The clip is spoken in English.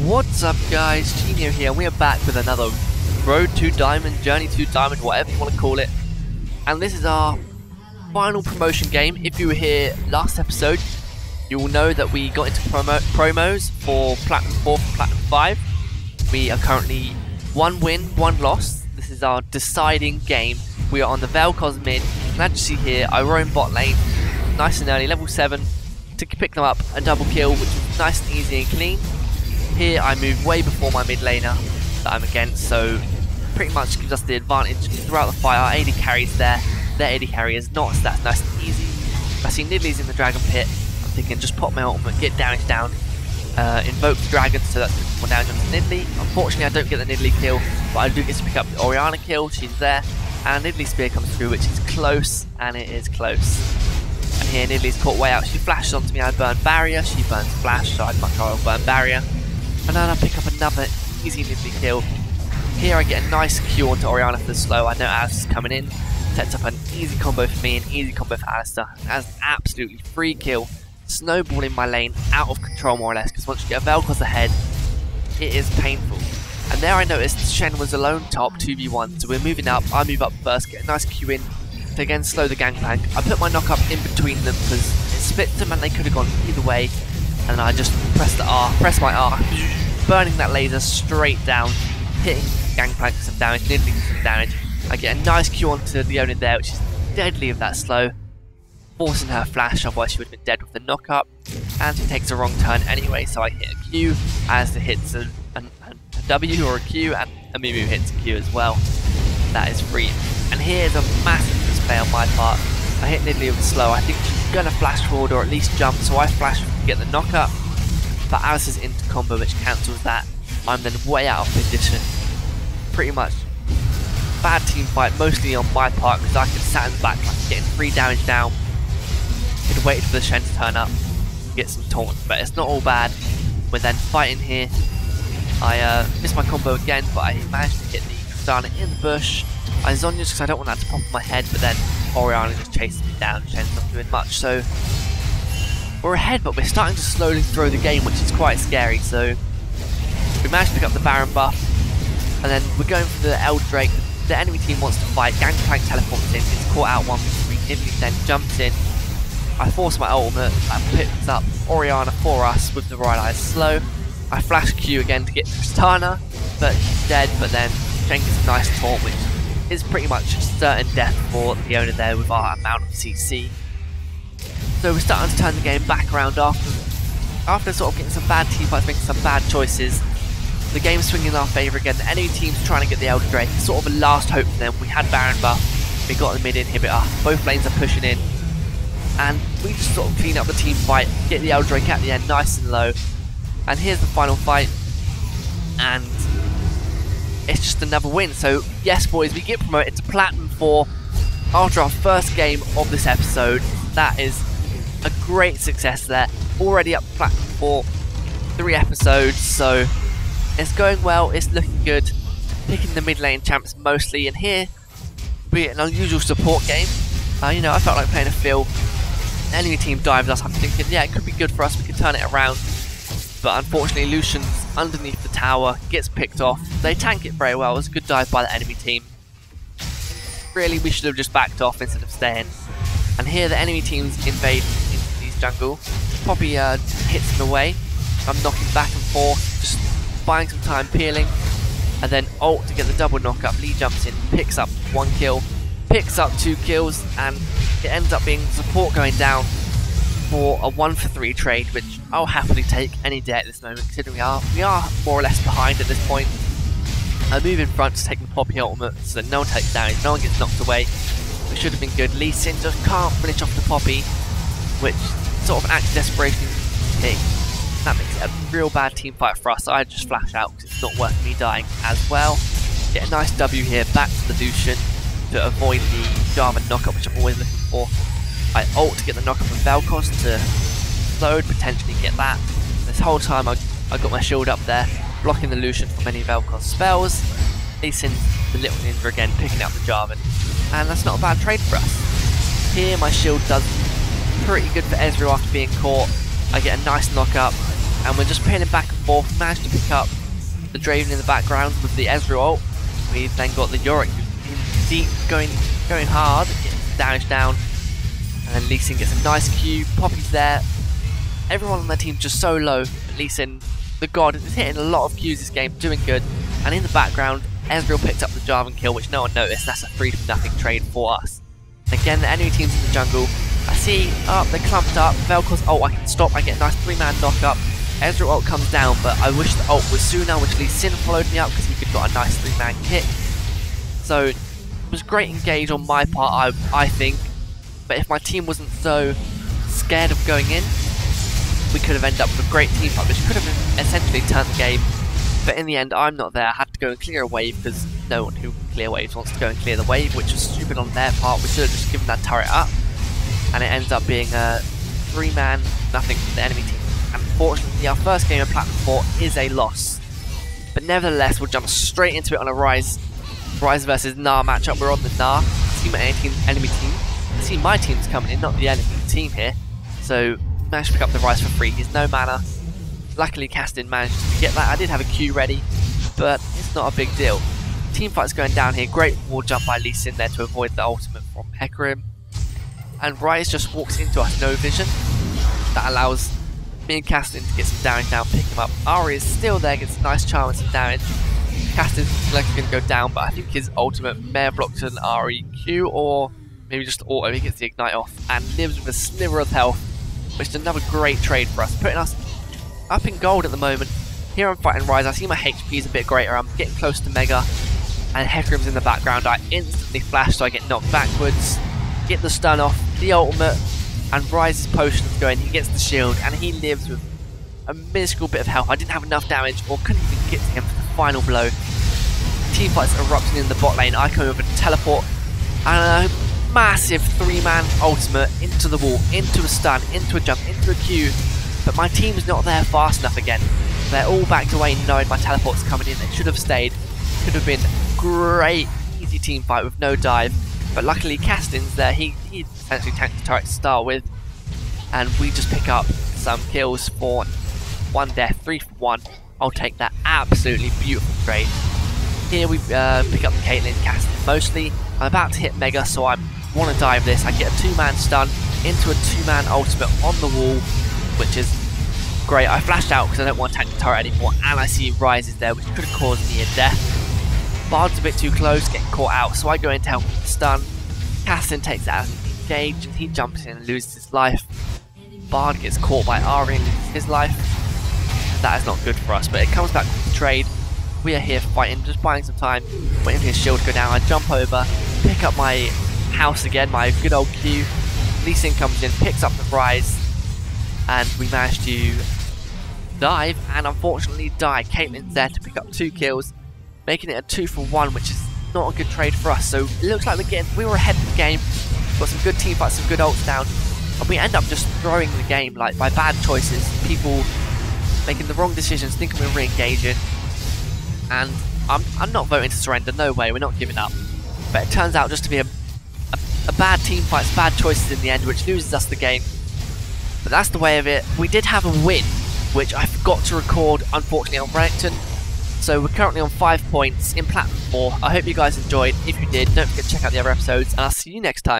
What's up guys, Gino here, and we are back with another Road to Diamond, Journey to Diamond, whatever you want to call it. And this is our final promotion game. If you were here last episode, you will know that we got into promos for Platinum 4 and Platinum 5. We are currently 1 win, 1 loss. This is our deciding game. We are on the Velkoz mid, and as you see here, I roam bot lane, nice and early, level 7, to pick them up a double kill, which is nice and easy and clean. Here I move way before my mid laner that I'm against, so pretty much gives us the advantage throughout the fight. Our AD carry's there, their AD carry is not, so that's nice and easy. I see Nidlee's in the dragon pit, I'm thinking just pop my ultimate, get damage down, invoke the dragon so that's more damage on Nidlee. Unfortunately I don't get the Nidlee kill, but I do get to pick up the Orianna kill, she's there, and Nidlee's spear comes through, which is close, and it is close. And here Nidlee's caught way out, she flashes onto me, I burn barrier, she burns flash, so I'd much rather burn barrier. And then I pick up another easy Nidlee kill. Here I get a nice Q onto Orianna for the slow. I know Alice is coming in. Sets up an easy combo for me, an easy combo for Alistair. As an absolutely free kill. Snowballing my lane out of control more or less. Because once you get a Velkoz ahead, it is painful. And there I noticed Shen was alone top 2v1. So we're moving up. I move up first, get a nice Q in to again slow the gangplank. I put my knock up in between them because it splits them and they could have gone either way. And I just press the R, press my R, burning that laser straight down, hitting Gangplank for some damage, Nidlee for some damage. I get a nice Q onto Leona there, which is deadly of that slow, forcing her flash, otherwise she would have been dead with the knock up. And she takes a wrong turn anyway, so I hit a Q, as it hits a W or a Q, and a Moo hits a Q as well. That is free. And here's a massive display on my part. I hit Nidlee with the slow, I think she's gonna flash forward or at least jump, so I flash to get the knock up. But Alice is into combo which cancels that. I'm then way out of position. Pretty much bad team fight, mostly on my part because I could sat in the back like getting 3 damage down. Could have waited for the Shen to turn up, get some taunts, but it's not all bad. We're then fighting here. I missed my combo again, but I managed to hit the Tristana in the bush. I Zonya's because I don't want that to pop on my head, but then Orianna just chases me down, Shen's not doing much, so we're ahead, but we're starting to slowly throw the game, which is quite scary. So we managed to pick up the Baron buff, and then we're going for the Eldrake. The enemy team wants to fight, Gangplank teleports in, it's caught out 1v3, Nidlee then jumps in, I force my ultimate, I picks up Orianna for us with the Royal Eyes slow, I flash Q again to get Tristana, but she's dead, but then Shen gets a nice taunt, which is pretty much certain death for Leona there with our amount of CC. So we're starting to turn the game back around after sort of getting some bad team fights, making some bad choices. The game's swinging in our favour again. The enemy team's trying to get the Elder Drake. It's sort of a last hope for them. We had Baron buff, we got the mid inhibitor, both lanes are pushing in. And we just sort of clean up the team fight, get the Elder Drake at the end nice and low. And here's the final fight. And it's just another win. So yes boys, we get promoted to Platinum 4 after our first game of this episode. That is a great success there. Already up to Platinum 4, 3 episodes, so it's going well, it's looking good. Picking the mid lane champs mostly, and here we an unusual support game. You know, I felt like playing a Phil. The enemy team dived us, I'm thinking, yeah, it could be good for us, we could turn it around. But unfortunately Lucian's underneath the tower, gets picked off. They tank it very well, it was a good dive by the enemy team. Really, we should have just backed off instead of staying. And here the enemy teams invade into these jungle. Poppy hits them away. I'm knocking back and forth, just buying some time peeling. And then ult to get the double knock up. Lee jumps in, picks up 1 kill, picks up 2 kills, and it ends up being support going down for a 1-for-3 trade, which I'll happily take any day at this moment, considering we are more or less behind at this point. I move in front to take the Poppy ultimate so that no one takes damage, no one gets knocked away. It should have been good. Lee Sin just can't finish off the Poppy, which sort of an act of desperation thing. That makes it a real bad team fight for us. So I just flash out because it's not worth me dying as well. Get a nice W here, back to the Lucian to avoid the Jarvan knockup, which I'm always looking for. I ult to get the knockup of Velkoz to slowed, potentially get that. This whole time I got my shield up there, blocking the Lucian from any Velkoz spells. Lee Sin's the little ninja again, picking up the Jarvan. And that's not a bad trade for us. Here my shield does pretty good for Ezreal after being caught. I get a nice knock up, and we're just peeling back and 4th, managed to pick up the Draven in the background with the Ezreal ult. We've then got the Yorick in deep, going hard, gets damage down, and then Lee Sin gets a nice Q. Poppy's there. Everyone on their team just so low. Lee Sin, the god, is hitting a lot of Qs this game, doing good. And in the background, Ezreal picked up the Jarvan kill, which no one noticed. That's a 3-0 trade for us. Again, the enemy team's in the jungle. I see, they're clumped up. Velkoz ult, I can stop. I get a nice 3-man knock up. Ezreal ult comes down, but I wish the ult was sooner, which Lee Sin followed me up because he could got a nice 3-man kick. So it was great engage on my part, I think. But if my team wasn't so scared of going in, we could have ended up with a great team fight, which could have essentially turned the game. But in the end, I'm not there. I had to go and clear a wave because no one who clear waves wants to go and clear the wave, which was stupid on their part. We should have just given that turret up. And it ends up being a 3-man nothing from the enemy team. Unfortunately, our first game of Platinum 4 is a loss. But nevertheless, we'll jump straight into it on a Rise versus Gnar matchup. We're on the Gnar. See my enemy team. See my team's coming in, not the enemy team here. So managed to pick up the Rise for free. He's no mana. Luckily, Castin managed to get that. I did have a Q ready, but it's not a big deal. Teamfight's going down here. Great wall jump by Lee Sin there to avoid the ultimate from Hecarim. And Rise just walks into us, no vision. That allows me and Castin to get some damage down, pick him up. Ari is still there, gets a nice charm and some damage. Castin's likely going to go down, but I think his ultimate may have blocked an Ari Q, or maybe just auto. He gets the ignite off and lives with a sliver of health, which is another great trade for us, putting us up in gold at the moment. Here I'm fighting Rise. I see my HP is a bit greater. I'm getting close to Mega, and Hecarim's in the background. I instantly flash, so I get knocked backwards. Get the stun off, the ultimate, and Rise's potions going. He gets the shield, and he lives with a minuscule bit of health. I didn't have enough damage, or couldn't even get to him for the final blow. Teamfight's erupting in the bot lane. I come over to teleport, and a massive 3-man ultimate into the wall, into a stun, into a jump, into a Q. But my team's not there fast enough again. They're all backed away knowing my teleport's coming in. They should have stayed. Could have been great, easy team fight with no dive. But luckily Castin's there. He essentially tanked the turret to start with. And we just pick up some kills for 1 death, 3 for 1. I'll take that. Absolutely beautiful trade. Here we pick up the Caitlyn, Castin mostly. I'm about to hit Mega, so I want to dive this. I get a 2-man stun into a 2-man ultimate on the wall, which is great. I flashed out because I don't want to tank the turret anymore, and I see Rise is there, which could have caused me a death. Bard's a bit too close, getting caught out, so I go in to help with the stun. Castin takes that as an engage, and he jumps in and loses his life. Bard gets caught by Ari and loses his life. That is not good for us, but it comes back with the trade. We are here fighting, just buying some time, waiting for his shield to go down. I jump over, pick up my house again, my good old Q. Lee Sin comes in, picks up the Rise, and we manage to dive, and unfortunately die. Caitlyn's there to pick up 2 kills, making it a 2 for 1, which is not a good trade for us. So it looks like we were ahead of the game, got some good team fights, some good ults down, and we end up just throwing the game like by bad choices, people making the wrong decisions, thinking we're re-engaging, and I'm not voting to surrender, no way, we're not giving up. But it turns out just to be a bad team fights, bad choices in the end, which loses us the game. But that's the way of it. We did have a win, which I forgot to record, unfortunately, on Renekton. So we're currently on 5 points in Platinum 4. I hope you guys enjoyed. If you did, don't forget to check out the other episodes, and I'll see you next time.